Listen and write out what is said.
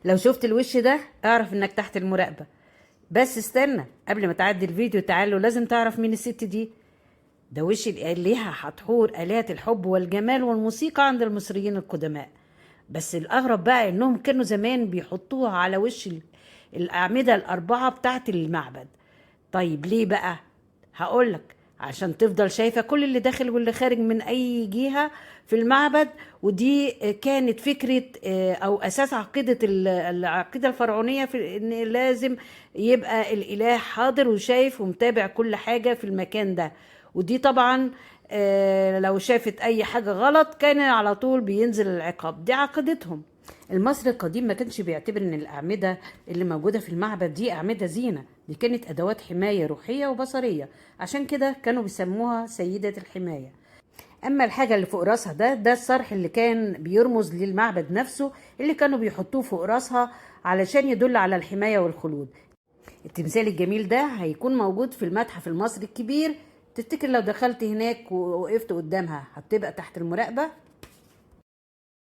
لو شفت الوش ده اعرف انك تحت المراقبة. بس استنى قبل ما تعدي الفيديو، تعالوا لازم تعرف مين الست دي. ده وش الآلهة حتحور، آلهة الحب والجمال والموسيقى عند المصريين القدماء. بس الأغرب بقى إنهم كانوا زمان بيحطوها على وش الأعمدة الأربعة بتاعت المعبد. طيب ليه بقى؟ هقولك، عشان تفضل شايفة كل اللي داخل واللي خارج من أي جهة في المعبد. ودي كانت فكرة أو أساس عقيدة العقيدة الفرعونية، في إن لازم يبقى الإله حاضر وشايف ومتابع كل حاجة في المكان ده. ودي طبعا لو شافت أي حاجة غلط كان على طول بينزل العقاب. دي عقيدتهم. المصري القديم ما كانش بيعتبر ان الاعمده اللي موجوده في المعبد دي اعمده زينه، دي كانت ادوات حمايه روحيه وبصريه، عشان كده كانوا بيسموها سيده الحمايه. اما الحاجه اللي فوق راسها ده الصرح اللي كان بيرمز للمعبد نفسه، اللي كانوا بيحطوه فوق راسها علشان يدل على الحمايه والخلود. التمثال الجميل ده هيكون موجود في المتحف المصري الكبير. تفتكر لو دخلت هناك ووقفت قدامها هتبقى تحت المراقبه؟